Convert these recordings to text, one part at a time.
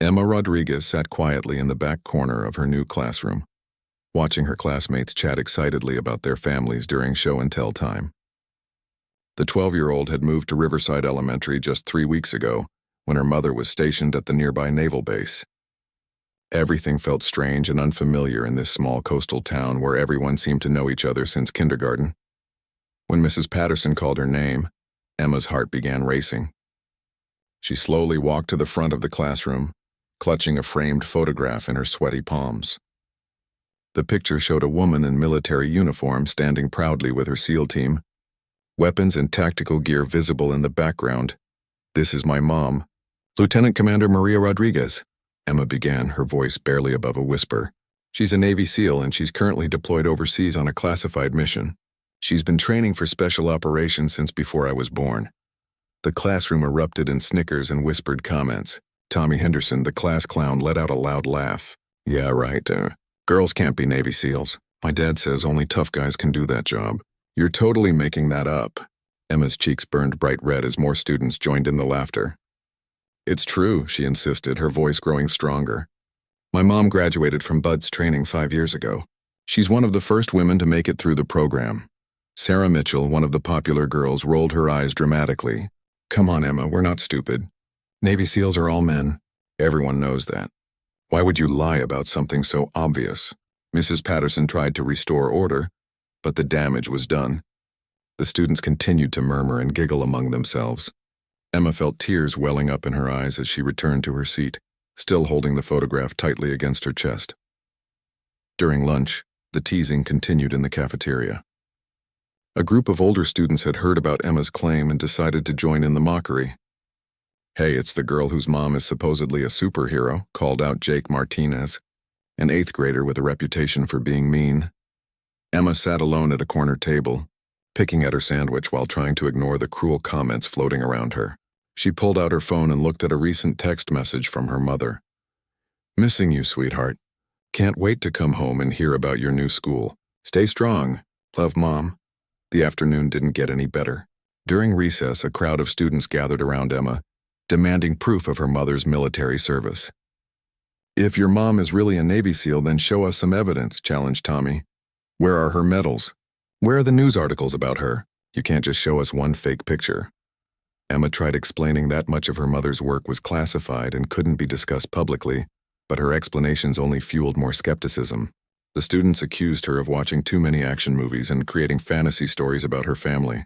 Emma Rodriguez sat quietly in the back corner of her new classroom, watching her classmates chat excitedly about their families during show-and-tell time. The 12-year-old had moved to Riverside Elementary just 3 weeks ago when her mother was stationed at the nearby naval base. Everything felt strange and unfamiliar in this small coastal town where everyone seemed to know each other since kindergarten. When Mrs. Patterson called her name, Emma's heart began racing. She slowly walked to the front of the classroom, clutching a framed photograph in her sweaty palms. The picture showed a woman in military uniform standing proudly with her SEAL team, weapons and tactical gear visible in the background. "This is my mom, Lieutenant Commander Maria Rodriguez," Emma began, her voice barely above a whisper. "She's a Navy SEAL and she's currently deployed overseas on a classified mission. She's been training for special operations since before I was born." The classroom erupted in snickers and whispered comments. Tommy Henderson, the class clown, let out a loud laugh. "Yeah, right. Girls can't be Navy SEALs. My dad says only tough guys can do that job." "You're totally making that up." Emma's cheeks burned bright red as more students joined in the laughter. "It's true," she insisted, her voice growing stronger. "My mom graduated from BUDS training 5 years ago. She's one of the first women to make it through the program." Sarah Mitchell, one of the popular girls, rolled her eyes dramatically. "Come on, Emma, we're not stupid. Navy SEALs are all men. Everyone knows that. Why would you lie about something so obvious?" Mrs. Patterson tried to restore order, but the damage was done. The students continued to murmur and giggle among themselves. Emma felt tears welling up in her eyes as she returned to her seat, still holding the photograph tightly against her chest. During lunch, the teasing continued in the cafeteria. A group of older students had heard about Emma's claim and decided to join in the mockery. "Hey, it's the girl whose mom is supposedly a superhero," called out Jake Martinez, an 8th grader with a reputation for being mean. Emma sat alone at a corner table, picking at her sandwich while trying to ignore the cruel comments floating around her. She pulled out her phone and looked at a recent text message from her mother. "Missing you, sweetheart. Can't wait to come home and hear about your new school. Stay strong. Love, Mom." The afternoon didn't get any better. During recess, a crowd of students gathered around Emma, demanding proof of her mother's military service. "If your mom is really a Navy SEAL, then show us some evidence," challenged Tommy. "Where are her medals? Where are the news articles about her? You can't just show us one fake picture." Emma tried explaining that much of her mother's work was classified and couldn't be discussed publicly, but her explanations only fueled more skepticism. The students accused her of watching too many action movies and creating fantasy stories about her family.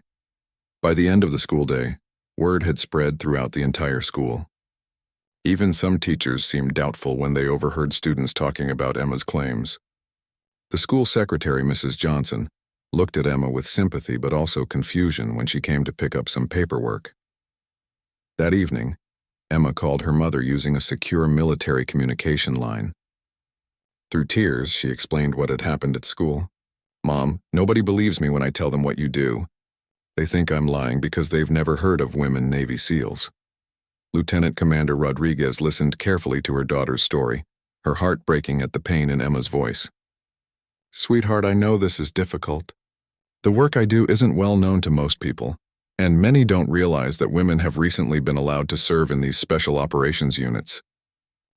By the end of the school day, word had spread throughout the entire school. Even some teachers seemed doubtful when they overheard students talking about Emma's claims. The school secretary, Mrs. Johnson, looked at Emma with sympathy but also confusion when she came to pick up some paperwork. That evening, Emma called her mother using a secure military communication line. Through tears, she explained what had happened at school. "Mom, nobody believes me when I tell them what you do. They think I'm lying because they've never heard of women Navy SEALs." Lieutenant Commander Rodriguez listened carefully to her daughter's story, her heart breaking at the pain in Emma's voice. "Sweetheart, I know this is difficult. The work I do isn't well known to most people, and many don't realize that women have recently been allowed to serve in these special operations units.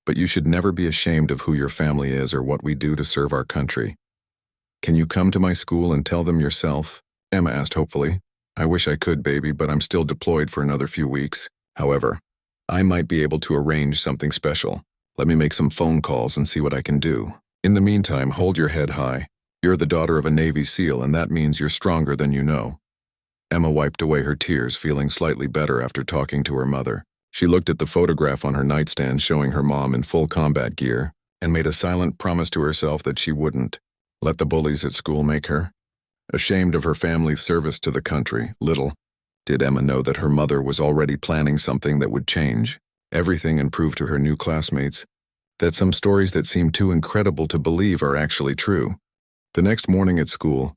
But you should never be ashamed of who your family is or what we do to serve our country. Can you come to my school and tell them yourself?" Emma asked hopefully. "I wish I could, baby, but I'm still deployed for another few weeks. However, I might be able to arrange something special. Let me make some phone calls and see what I can do. In the meantime, hold your head high. You're the daughter of a Navy SEAL, and that means you're stronger than you know." Emma wiped away her tears, feeling slightly better after talking to her mother. She looked at the photograph on her nightstand showing her mom in full combat gear and made a silent promise to herself that she wouldn't let the bullies at school make her. Ashamed of her family's service to the country, little did Emma know that her mother was already planning something that would change everything and prove to her new classmates that some stories that seem too incredible to believe are actually true. The next morning at school,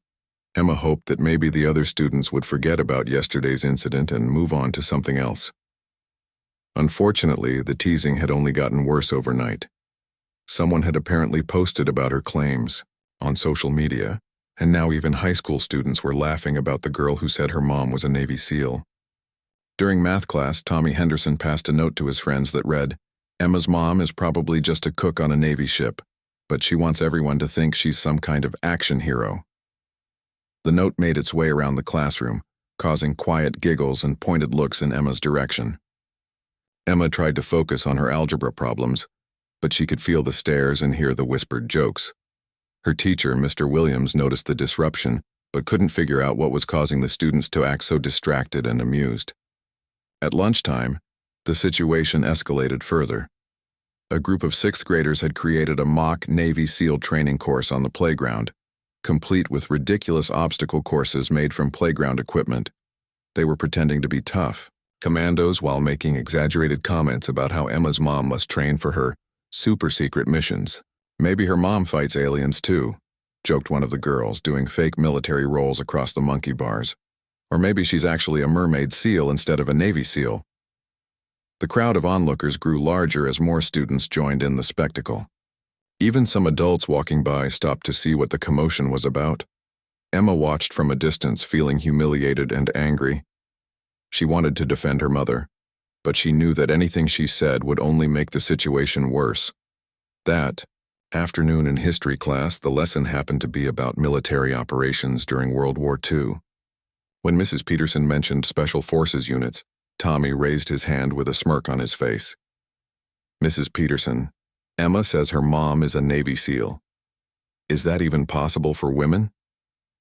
Emma hoped that maybe the other students would forget about yesterday's incident and move on to something else. Unfortunately, the teasing had only gotten worse overnight. Someone had apparently posted about her claims on social media, and now even high school students were laughing about the girl who said her mom was a Navy SEAL. During math class, Tommy Henderson passed a note to his friends that read, Emma's mom is probably just a cook on a Navy ship, but she wants everyone to think she's some kind of action hero. The note made its way around the classroom, causing quiet giggles and pointed looks in Emma's direction. Emma tried to focus on her algebra problems, but she could feel the stares and hear the whispered jokes. Her teacher, Mr. Williams, noticed the disruption, but couldn't figure out what was causing the students to act so distracted and amused. At lunchtime, the situation escalated further. A group of 6th graders had created a mock Navy SEAL training course on the playground, complete with ridiculous obstacle courses made from playground equipment. They were pretending to be tough commandos while making exaggerated comments about how Emma's mom must train for her super-secret missions. "Maybe her mom fights aliens too," joked one of the girls, doing fake military rolls across the monkey bars. "Or maybe she's actually a mermaid seal instead of a Navy SEAL." The crowd of onlookers grew larger as more students joined in the spectacle. Even some adults walking by stopped to see what the commotion was about. Emma watched from a distance, feeling humiliated and angry. She wanted to defend her mother, but she knew that anything she said would only make the situation worse. That afternoon in history class, the lesson happened to be about military operations during World War II. When Mrs. Peterson mentioned Special Forces units, Tommy raised his hand with a smirk on his face. "Mrs. Peterson, Emma says her mom is a Navy SEAL. Is that even possible for women?"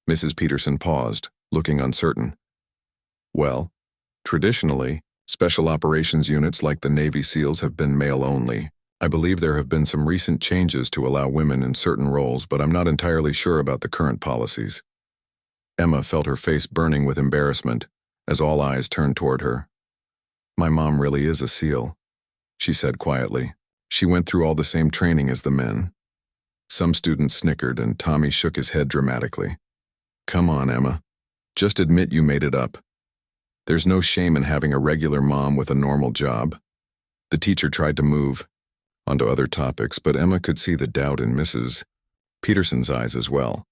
Mrs. Peterson paused, looking uncertain. "Well, traditionally, special operations units like the Navy SEALs have been male-only. I believe there have been some recent changes to allow women in certain roles, but I'm not entirely sure about the current policies." Emma felt her face burning with embarrassment as all eyes turned toward her. "My mom really is a SEAL," she said quietly. "She went through all the same training as the men." Some students snickered, and Tommy shook his head dramatically. "Come on, Emma. Just admit you made it up. There's no shame in having a regular mom with a normal job." The teacher tried to move onto other topics, but Emma could see the doubt in Mrs. Peterson's eyes as well.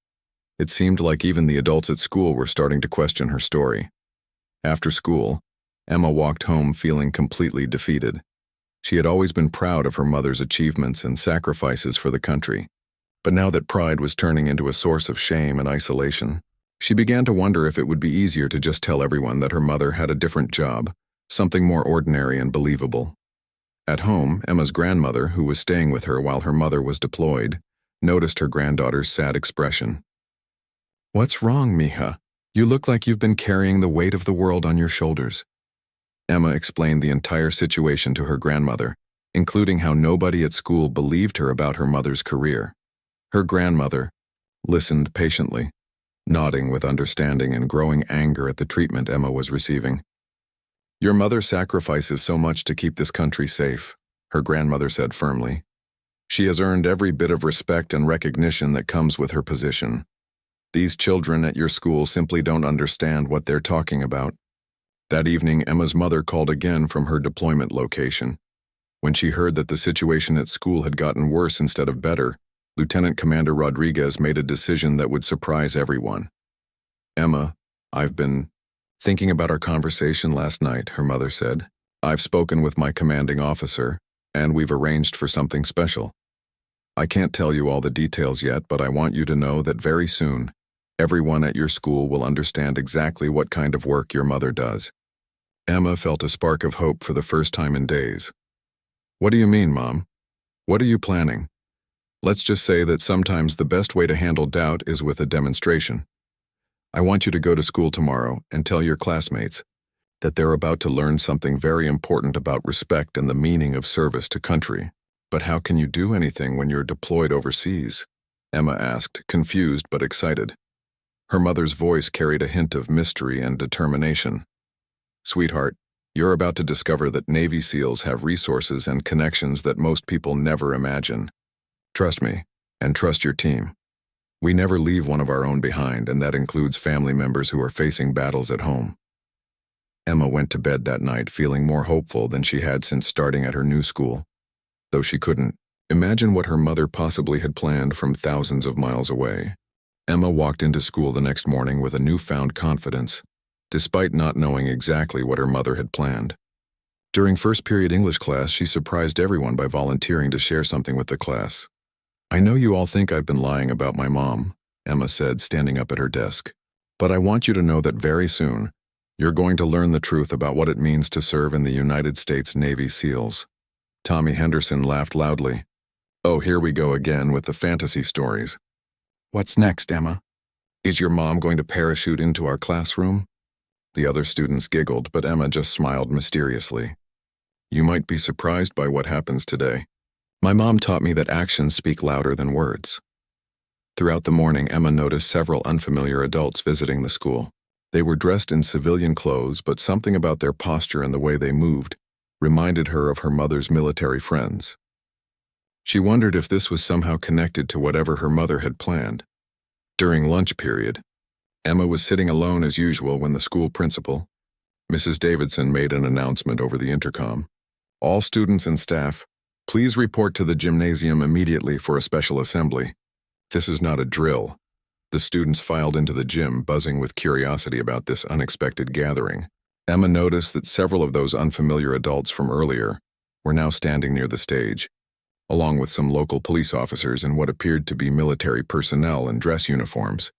It seemed like even the adults at school were starting to question her story. After school, Emma walked home feeling completely defeated. She had always been proud of her mother's achievements and sacrifices for the country, but now that pride was turning into a source of shame and isolation, she began to wonder if it would be easier to just tell everyone that her mother had a different job, something more ordinary and believable. At home, Emma's grandmother, who was staying with her while her mother was deployed, noticed her granddaughter's sad expression. "What's wrong, mija? You look like you've been carrying the weight of the world on your shoulders." Emma explained the entire situation to her grandmother, including how nobody at school believed her about her mother's career. Her grandmother listened patiently, nodding with understanding and growing anger at the treatment Emma was receiving. "Your mother sacrifices so much to keep this country safe," her grandmother said firmly. "She has earned every bit of respect and recognition that comes with her position. These children at your school simply don't understand what they're talking about." That evening, Emma's mother called again from her deployment location. When she heard that the situation at school had gotten worse instead of better, Lieutenant Commander Rodriguez made a decision that would surprise everyone. "Emma, I've been thinking about our conversation last night," her mother said. "I've spoken with my commanding officer, and we've arranged for something special. I can't tell you all the details yet, but I want you to know that very soon, everyone at your school will understand exactly what kind of work your mother does." Emma felt a spark of hope for the first time in days. "What do you mean, Mom? What are you planning?" "Let's just say that sometimes the best way to handle doubt is with a demonstration. I want you to go to school tomorrow and tell your classmates that they're about to learn something very important about respect and the meaning of service to country." "But how can you do anything when you're deployed overseas?" Emma asked, confused but excited. Her mother's voice carried a hint of mystery and determination. "Sweetheart, you're about to discover that Navy SEALs have resources and connections that most people never imagine. Trust me, and trust your team. We never leave one of our own behind, and that includes family members who are facing battles at home." Emma went to bed that night feeling more hopeful than she had since starting at her new school, though she couldn't imagine what her mother possibly had planned from thousands of miles away. Emma walked into school the next morning with a newfound confidence, despite not knowing exactly what her mother had planned. During first period English class, she surprised everyone by volunteering to share something with the class. "I know you all think I've been lying about my mom," Emma said, standing up at her desk. "But I want you to know that very soon, you're going to learn the truth about what it means to serve in the United States Navy SEALs." Tommy Henderson laughed loudly. "Oh, here we go again with the fantasy stories. What's next, Emma? Is your mom going to parachute into our classroom?" The other students giggled, but Emma just smiled mysteriously. "You might be surprised by what happens today. My mom taught me that actions speak louder than words." Throughout the morning, Emma noticed several unfamiliar adults visiting the school. They were dressed in civilian clothes, but something about their posture and the way they moved reminded her of her mother's military friends. She wondered if this was somehow connected to whatever her mother had planned. During lunch period, Emma was sitting alone as usual when the school principal, Mrs. Davidson, made an announcement over the intercom. "All students and staff, please report to the gymnasium immediately for a special assembly. This is not a drill." The students filed into the gym, buzzing with curiosity about this unexpected gathering. Emma noticed that several of those unfamiliar adults from earlier were now standing near the stage, along with some local police officers and what appeared to be military personnel in dress uniforms.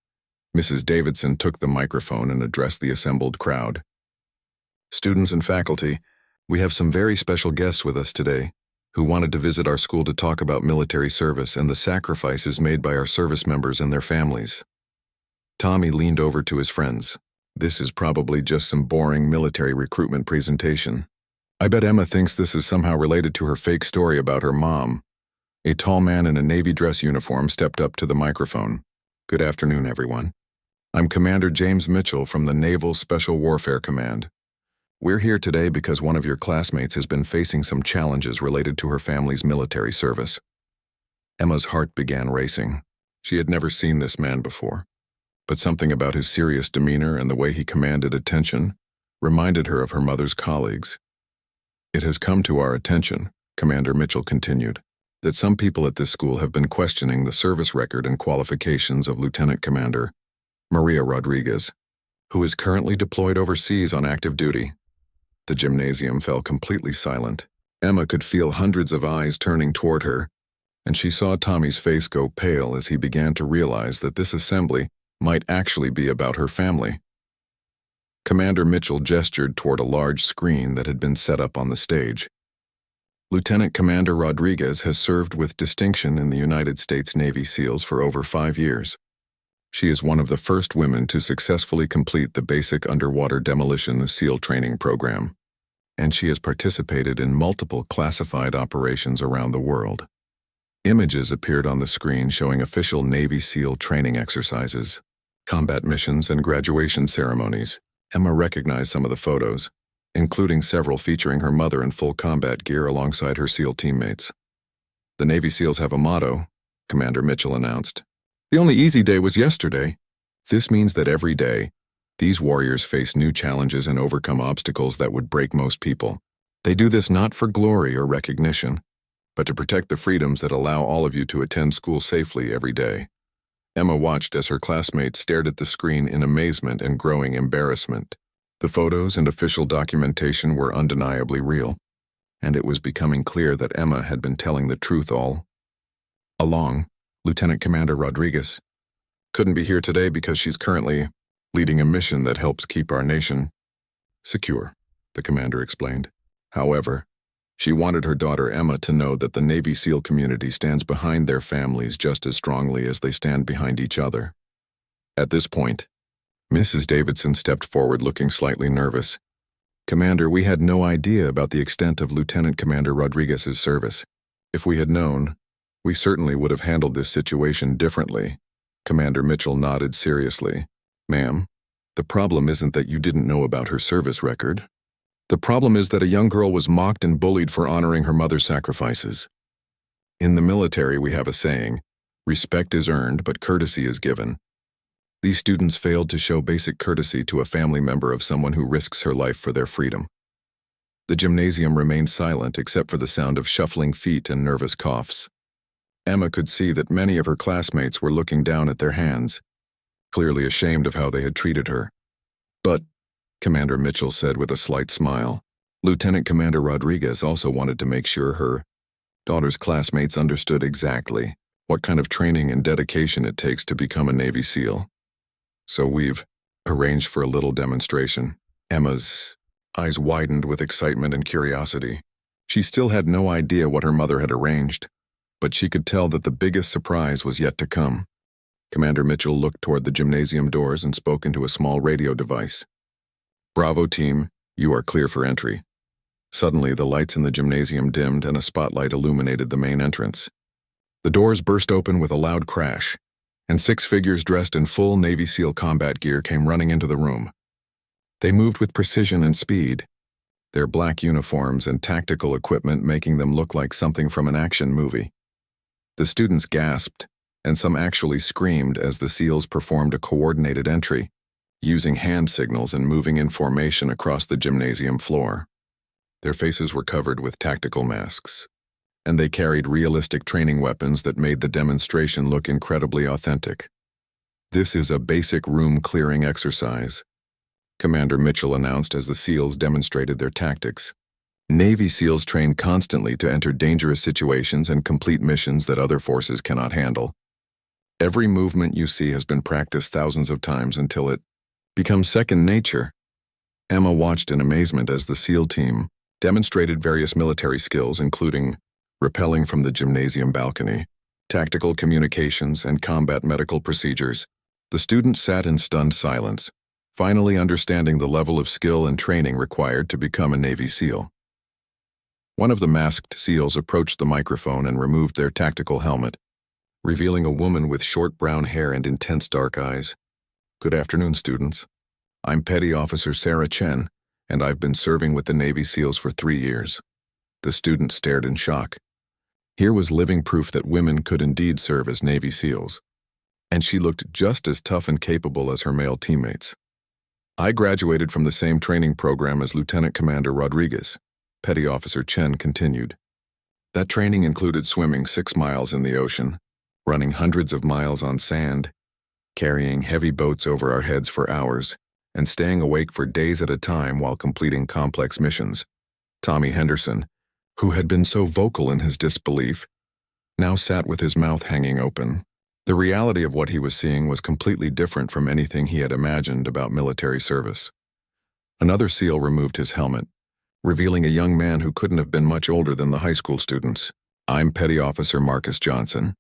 Mrs. Davidson took the microphone and addressed the assembled crowd. "Students and faculty, we have some very special guests with us today who wanted to visit our school to talk about military service and the sacrifices made by our service members and their families." Tommy leaned over to his friends. "This is probably just some boring military recruitment presentation. I bet Emma thinks this is somehow related to her fake story about her mom." A tall man in a Navy dress uniform stepped up to the microphone. "Good afternoon, everyone. I'm Commander James Mitchell from the Naval Special Warfare Command. We're here today because one of your classmates has been facing some challenges related to her family's military service." Emma's heart began racing. She had never seen this man before, but something about his serious demeanor and the way he commanded attention reminded her of her mother's colleagues. "It has come to our attention," Commander Mitchell continued, "that some people at this school have been questioning the service record and qualifications of Lieutenant Commander Maria Rodriguez, who is currently deployed overseas on active duty." The gymnasium fell completely silent. Emma could feel hundreds of eyes turning toward her, and she saw Tommy's face go pale as he began to realize that this assembly might actually be about her family. Commander Mitchell gestured toward a large screen that had been set up on the stage. "Lieutenant Commander Rodriguez has served with distinction in the United States Navy SEALs for over 5 years. She is one of the first women to successfully complete the basic underwater demolition SEAL training program, and she has participated in multiple classified operations around the world." Images appeared on the screen showing official Navy SEAL training exercises, combat missions, and graduation ceremonies. Emma recognized some of the photos, including several featuring her mother in full combat gear alongside her SEAL teammates. "The Navy SEALs have a motto," Commander Mitchell announced. "The only easy day was yesterday." This means that every day, these warriors face new challenges and overcome obstacles that would break most people. They do this not for glory or recognition, but to protect the freedoms that allow all of you to attend school safely every day. Emma watched as her classmates stared at the screen in amazement and growing embarrassment. The photos and official documentation were undeniably real, and it was becoming clear that Emma had been telling the truth all along. Lieutenant Commander Rodriguez couldn't be here today because she's currently leading a mission that helps keep our nation secure, the commander explained. However, she wanted her daughter Emma to know that the Navy SEAL community stands behind their families just as strongly as they stand behind each other. At this point, Mrs. Davidson stepped forward looking slightly nervous. "Commander, we had no idea about the extent of Lieutenant Commander Rodriguez's service. If we had known, we certainly would have handled this situation differently." Commander Mitchell nodded seriously. "Ma'am, the problem isn't that you didn't know about her service record. The problem is that a young girl was mocked and bullied for honoring her mother's sacrifices. In the military, we have a saying, 'Respect is earned, but courtesy is given.' These students failed to show basic courtesy to a family member of someone who risks her life for their freedom." The gymnasium remained silent except for the sound of shuffling feet and nervous coughs. Emma could see that many of her classmates were looking down at their hands, clearly ashamed of how they had treated her. "But," Commander Mitchell said with a slight smile, Lieutenant Commander Rodriguez also wanted to make sure her daughter's classmates understood exactly what kind of training and dedication it takes to become a Navy SEAL. So we've arranged for a little demonstration. Emma's eyes widened with excitement and curiosity. She still had no idea what her mother had arranged, but she could tell that the biggest surprise was yet to come. Commander Mitchell looked toward the gymnasium doors and spoke into a small radio device. "Bravo team, you are clear for entry." Suddenly, the lights in the gymnasium dimmed and a spotlight illuminated the main entrance. The doors burst open with a loud crash, and 6 figures dressed in full Navy SEAL combat gear came running into the room. They moved with precision and speed, their black uniforms and tactical equipment making them look like something from an action movie. The students gasped, and some actually screamed as the SEALs performed a coordinated entry, using hand signals and moving in formation across the gymnasium floor. Their faces were covered with tactical masks, and they carried realistic training weapons that made the demonstration look incredibly authentic. "This is a basic room-clearing exercise," Commander Mitchell announced as the SEALs demonstrated their tactics. "Navy SEALs train constantly to enter dangerous situations and complete missions that other forces cannot handle. Every movement you see has been practiced thousands of times until it becomes second nature." Emma watched in amazement as the SEAL team demonstrated various military skills, including rappelling from the gymnasium balcony, tactical communications, and combat medical procedures. The students sat in stunned silence, finally understanding the level of skill and training required to become a Navy SEAL. One of the masked SEALs approached the microphone and removed their tactical helmet, revealing a woman with short brown hair and intense dark eyes. "Good afternoon, students. I'm Petty Officer Sarah Chen, and I've been serving with the Navy SEALs for 3 years. The students stared in shock. Here was living proof that women could indeed serve as Navy SEALs, and she looked just as tough and capable as her male teammates. "I graduated from the same training program as Lieutenant Commander Rodriguez," Petty Officer Chen continued. "That training included swimming 6 miles in the ocean, running hundreds of miles on sand, carrying heavy boats over our heads for hours, and staying awake for days at a time while completing complex missions." Tommy Henderson, who had been so vocal in his disbelief, now sat with his mouth hanging open. The reality of what he was seeing was completely different from anything he had imagined about military service. Another SEAL removed his helmet, revealing a young man who couldn't have been much older than the high school students. "I'm Petty Officer Marcus Johnson,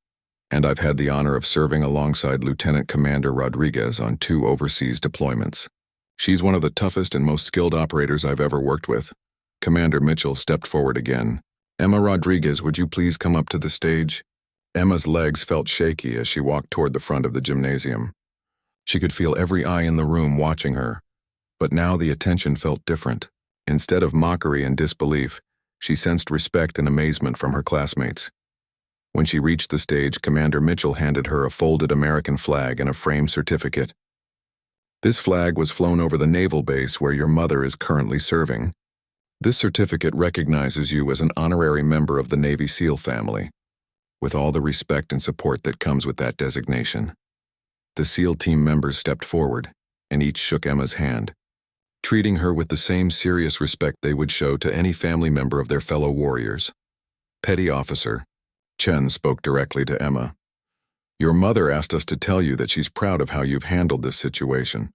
and I've had the honor of serving alongside Lieutenant Commander Rodriguez on 2 overseas deployments. She's one of the toughest and most skilled operators I've ever worked with." Commander Mitchell stepped forward again. "Emma Rodriguez, would you please come up to the stage?" Emma's legs felt shaky as she walked toward the front of the gymnasium. She could feel every eye in the room watching her, but now the attention felt different. Instead of mockery and disbelief, she sensed respect and amazement from her classmates. When she reached the stage, Commander Mitchell handed her a folded American flag and a framed certificate. "This flag was flown over the naval base where your mother is currently serving. This certificate recognizes you as an honorary member of the Navy SEAL family, with all the respect and support that comes with that designation." The SEAL team members stepped forward, and each shook Emma's hand, treating her with the same serious respect they would show to any family member of their fellow warriors. Petty Officer Chen spoke directly to Emma. "Your mother asked us to tell you that she's proud of how you've handled this situation.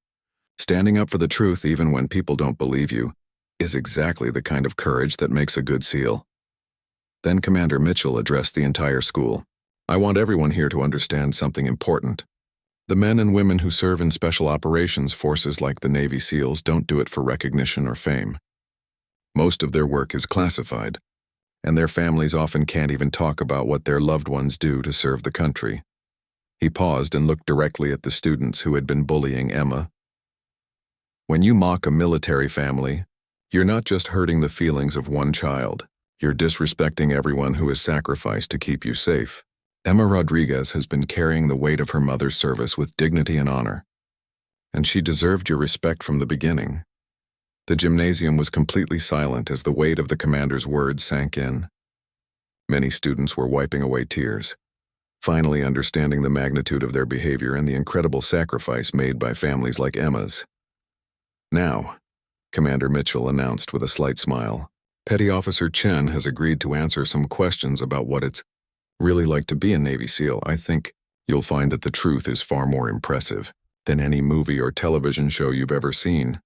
Standing up for the truth even when people don't believe you is exactly the kind of courage that makes a good SEAL." Then Commander Mitchell addressed the entire school. "I want everyone here to understand something important. The men and women who serve in special operations forces like the Navy SEALs don't do it for recognition or fame. Most of their work is classified, and their families often can't even talk about what their loved ones do to serve the country." He paused and looked directly at the students who had been bullying Emma. "When you mock a military family, you're not just hurting the feelings of one child, you're disrespecting everyone who has sacrificed to keep you safe. Emma Rodriguez has been carrying the weight of her mother's service with dignity and honor, and she deserved your respect from the beginning." The gymnasium was completely silent as the weight of the commander's words sank in. Many students were wiping away tears, finally understanding the magnitude of their behavior and the incredible sacrifice made by families like Emma's. "Now, Commander Mitchell announced with a slight smile. Petty Officer Chen has agreed to answer some questions about what it's really like to be a Navy SEAL. I think you'll find that the truth is far more impressive than any movie or television show you've ever seen.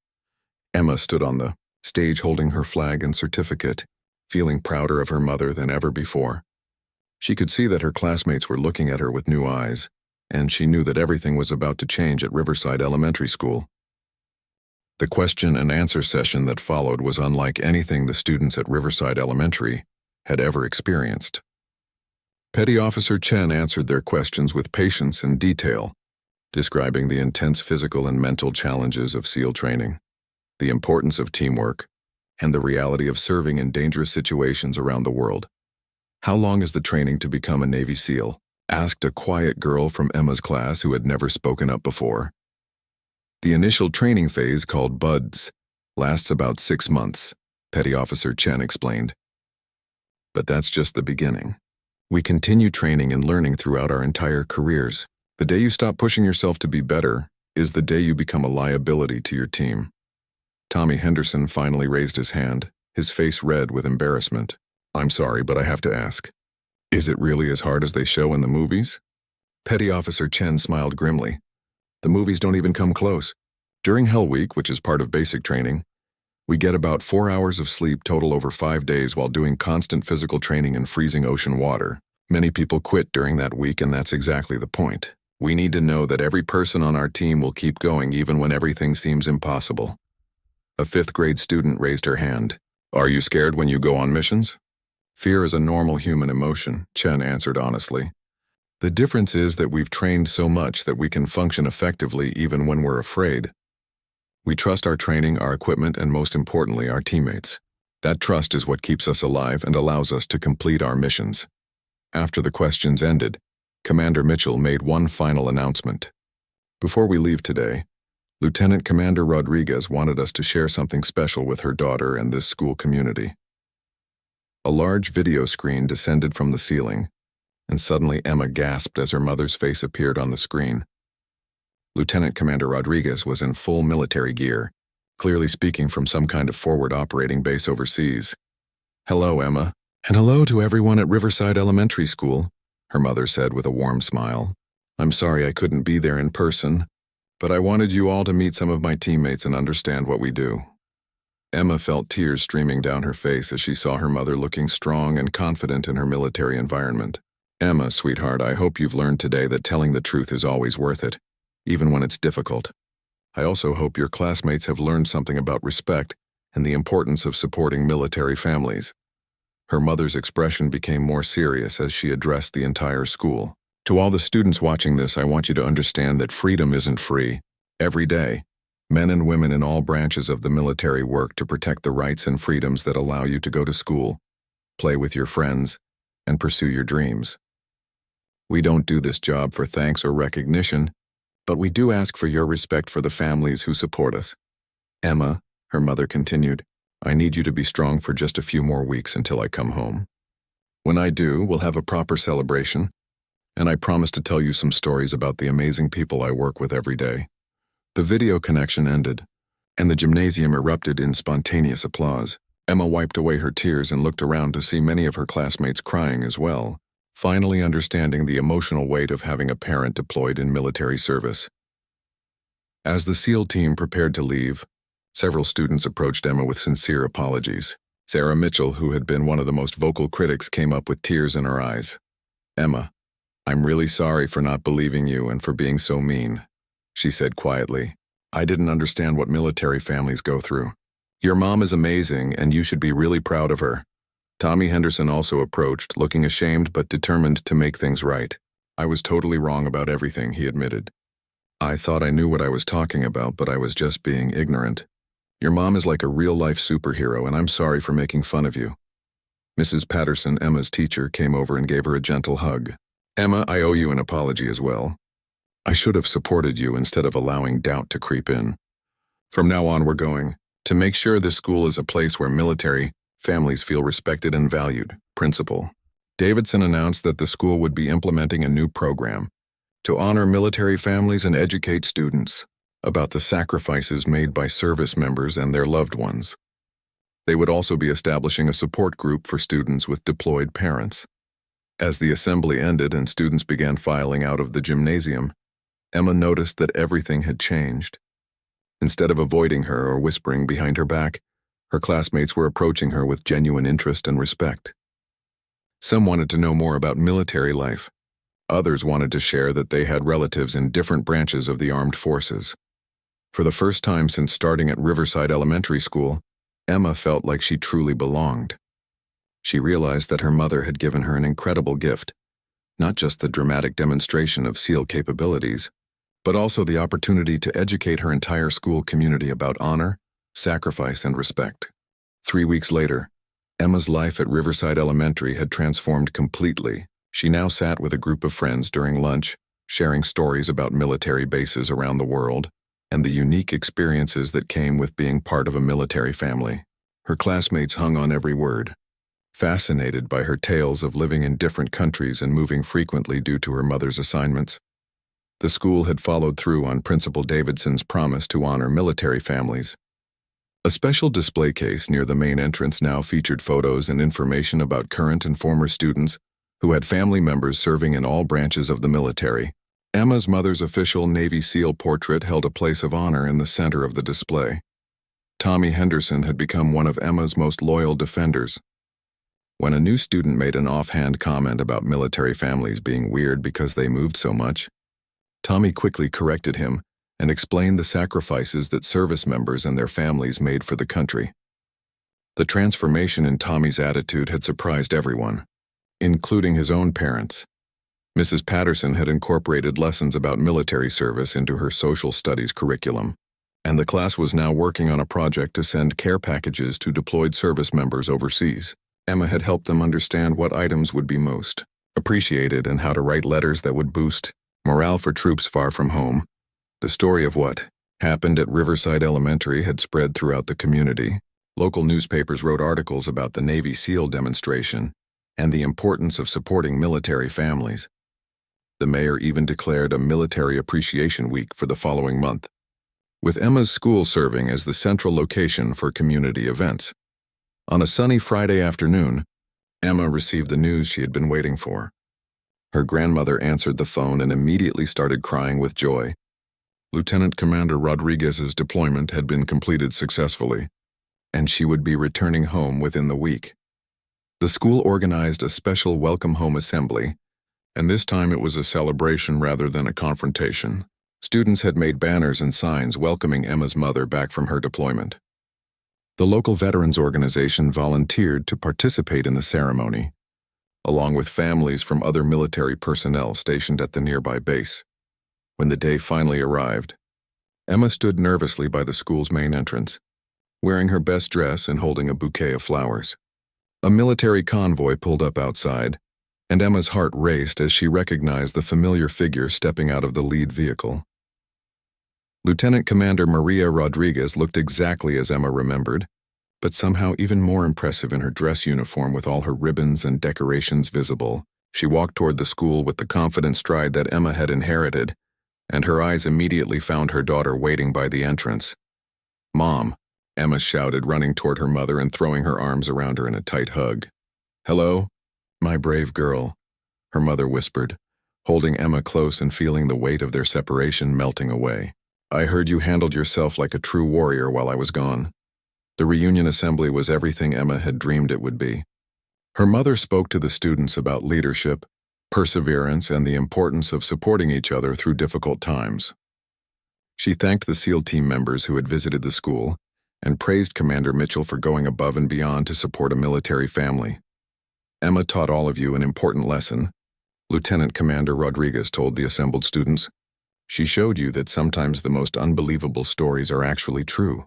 Emma stood on the stage holding her flag and certificate, feeling prouder of her mother than ever before. She could see that her classmates were looking at her with new eyes, and she knew that everything was about to change at Riverside Elementary School. The question and answer session that followed was unlike anything the students at Riverside Elementary had ever experienced. Petty Officer Chen answered their questions with patience and detail, describing the intense physical and mental challenges of SEAL training, the importance of teamwork, and the reality of serving in dangerous situations around the world. "How long is the training to become a Navy SEAL?" asked a quiet girl from Emma's class who had never spoken up before. "The initial training phase, called BUDS, lasts about 6 months, Petty Officer Chen explained. But that's just the beginning. We continue training and learning throughout our entire careers. The day you stop pushing yourself to be better is the day you become a liability to your team." Tommy Henderson finally raised his hand, his face red with embarrassment. "I'm sorry, but I have to ask. Is it really as hard as they show in the movies?" Petty Officer Chen smiled grimly. "The movies don't even come close. During Hell Week, which is part of basic training, we get about 4 hours of sleep total over 5 days while doing constant physical training in freezing ocean water. Many people quit during that week, and that's exactly the point. We need to know that every person on our team will keep going even when everything seems impossible." A 5th grade student raised her hand. "Are you scared when you go on missions?" "Fear is a normal human emotion," Chen answered honestly. "The difference is that we've trained so much that we can function effectively even when we're afraid. We trust our training, our equipment, and most importantly, our teammates. That trust is what keeps us alive and allows us to complete our missions." After the questions ended, Commander Mitchell made one final announcement. "Before we leave today, Lieutenant Commander Rodriguez wanted us to share something special with her daughter and this school community." A large video screen descended from the ceiling, and suddenly Emma gasped as her mother's face appeared on the screen. Lieutenant Commander Rodriguez was in full military gear, clearly speaking from some kind of forward operating base overseas. "Hello, Emma, and hello to everyone at Riverside Elementary School," her mother said with a warm smile. "I'm sorry I couldn't be there in person, but I wanted you all to meet some of my teammates and understand what we do." Emma felt tears streaming down her face as she saw her mother looking strong and confident in her military environment. "Emma, sweetheart, I hope you've learned today that telling the truth is always worth it, even when it's difficult. I also hope your classmates have learned something about respect and the importance of supporting military families." Her mother's expression became more serious as she addressed the entire school. "To all the students watching this, I want you to understand that freedom isn't free. Every day, men and women in all branches of the military work to protect the rights and freedoms that allow you to go to school, play with your friends, and pursue your dreams. We don't do this job for thanks or recognition, but we do ask for your respect for the families who support us. Emma," her mother continued, "I need you to be strong for just a few more weeks until I come home. When I do, we'll have a proper celebration, and I promise to tell you some stories about the amazing people I work with every day." The video connection ended, and the gymnasium erupted in spontaneous applause. Emma wiped away her tears and looked around to see many of her classmates crying as well, finally understanding the emotional weight of having a parent deployed in military service. As the SEAL team prepared to leave, several students approached Emma with sincere apologies. Sarah Mitchell, who had been one of the most vocal critics, came up with tears in her eyes. "Emma, I'm really sorry for not believing you and for being so mean," she said quietly. "I didn't understand what military families go through. Your mom is amazing, and you should be really proud of her." Tommy Henderson also approached, looking ashamed but determined to make things right. "I was totally wrong about everything," he admitted. "I thought I knew what I was talking about, but I was just being ignorant. Your mom is like a real-life superhero, and I'm sorry for making fun of you." Mrs. Patterson, Emma's teacher, came over and gave her a gentle hug. "Emma, I owe you an apology as well. I should have supported you instead of allowing doubt to creep in. From now on, we're going to make sure this school is a place where military families feel respected and valued." Principal Davidson announced that the school would be implementing a new program to honor military families and educate students. about the sacrifices made by service members and their loved ones. They would also be establishing a support group for students with deployed parents. As the assembly ended and students began filing out of the gymnasium, Emma noticed that everything had changed. Instead of avoiding her or whispering behind her back, her classmates were approaching her with genuine interest and respect. Some wanted to know more about military life. Others wanted to share that they had relatives in different branches of the armed forces. For the first time since starting at Riverside Elementary School, Emma felt like she truly belonged. She realized that her mother had given her an incredible gift, not just the dramatic demonstration of SEAL capabilities, but also the opportunity to educate her entire school community about honor, sacrifice, and respect. 3 weeks later, Emma's life at Riverside Elementary had transformed completely. She now sat with a group of friends during lunch, sharing stories about military bases around the world and the unique experiences that came with being part of a military family. Her classmates hung on every word, fascinated by her tales of living in different countries and moving frequently due to her mother's assignments. The school had followed through on Principal Davidson's promise to honor military families. A special display case near the main entrance now featured photos and information about current and former students who had family members serving in all branches of the military. Emma's mother's official Navy SEAL portrait held a place of honor in the center of the display. Tommy Henderson had become one of Emma's most loyal defenders. When a new student made an offhand comment about military families being weird because they moved so much, Tommy quickly corrected him and explained the sacrifices that service members and their families made for the country. The transformation in Tommy's attitude had surprised everyone, including his own parents. Mrs. Patterson had incorporated lessons about military service into her social studies curriculum, and the class was now working on a project to send care packages to deployed service members overseas. Emma had helped them understand what items would be most appreciated and how to write letters that would boost morale for troops far from home. The story of what happened at Riverside Elementary had spread throughout the community. Local newspapers wrote articles about the Navy SEAL demonstration and the importance of supporting military families. The mayor even declared a Military Appreciation Week for the following month, with Emma's school serving as the central location for community events. On a sunny Friday afternoon, Emma received the news she had been waiting for. Her grandmother answered the phone and immediately started crying with joy. Lieutenant Commander Rodriguez's deployment had been completed successfully, and she would be returning home within the week. The school organized a special welcome home assembly, and this time it was a celebration rather than a confrontation. Students had made banners and signs welcoming Emma's mother back from her deployment. The local veterans organization volunteered to participate in the ceremony, along with families from other military personnel stationed at the nearby base. When the day finally arrived, Emma stood nervously by the school's main entrance, wearing her best dress and holding a bouquet of flowers. A military convoy pulled up outside, and Emma's heart raced as she recognized the familiar figure stepping out of the lead vehicle. Lieutenant Commander Maria Rodriguez looked exactly as Emma remembered, but somehow even more impressive in her dress uniform with all her ribbons and decorations visible. She walked toward the school with the confident stride that Emma had inherited, and her eyes immediately found her daughter waiting by the entrance. "Mom," Emma shouted, running toward her mother and throwing her arms around her in a tight hug. "Hello, my brave girl," her mother whispered, holding Emma close and feeling the weight of their separation melting away. "I heard you handled yourself like a true warrior while I was gone." The reunion assembly was everything Emma had dreamed it would be. Her mother spoke to the students about leadership, perseverance, and the importance of supporting each other through difficult times. She thanked the SEAL team members who had visited the school and praised Commander Mitchell for going above and beyond to support a military family. "Emma taught all of you an important lesson," Lieutenant Commander Rodriguez told the assembled students. "She showed you that sometimes the most unbelievable stories are actually true,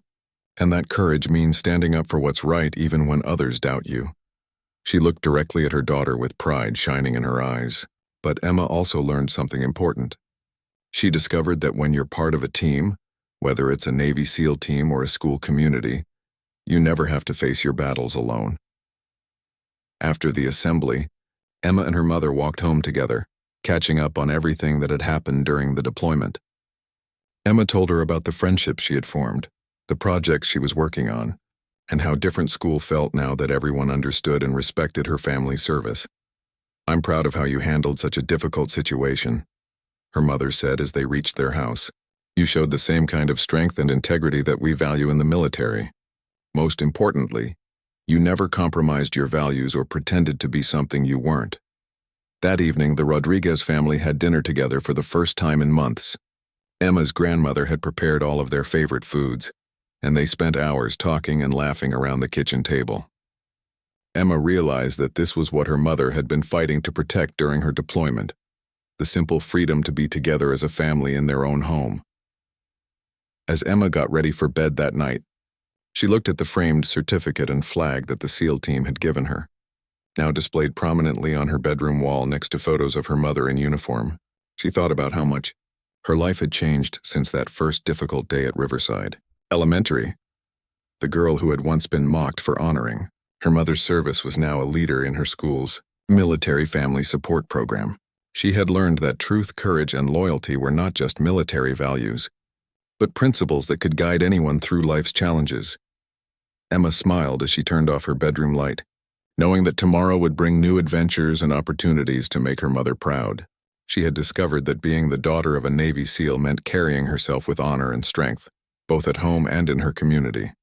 and that courage means standing up for what's right even when others doubt you." She looked directly at her daughter with pride shining in her eyes, but Emma also learned something important. She discovered that when you're part of a team, whether it's a Navy SEAL team or a school community, you never have to face your battles alone. After the assembly, Emma and her mother walked home together, catching up on everything that had happened during the deployment. Emma told her about the friendships she had formed, the projects she was working on, and how different school felt now that everyone understood and respected her family's service. "I'm proud of how you handled such a difficult situation," her mother said as they reached their house. "You showed the same kind of strength and integrity that we value in the military. Most importantly, you never compromised your values or pretended to be something you weren't." That evening, the Rodriguez family had dinner together for the first time in months. Emma's grandmother had prepared all of their favorite foods, and they spent hours talking and laughing around the kitchen table. Emma realized that this was what her mother had been fighting to protect during her deployment, the simple freedom to be together as a family in their own home. As Emma got ready for bed that night, she looked at the framed certificate and flag that the SEAL team had given her, now displayed prominently on her bedroom wall next to photos of her mother in uniform. She thought about how much her life had changed since that first difficult day at Riverside Elementary. The girl who had once been mocked for honoring her mother's service was now a leader in her school's military family support program. She had learned that truth, courage, and loyalty were not just military values, but principles that could guide anyone through life's challenges. Emma smiled as she turned off her bedroom light, knowing that tomorrow would bring new adventures and opportunities to make her mother proud. She had discovered that being the daughter of a Navy SEAL meant carrying herself with honor and strength, both at home and in her community.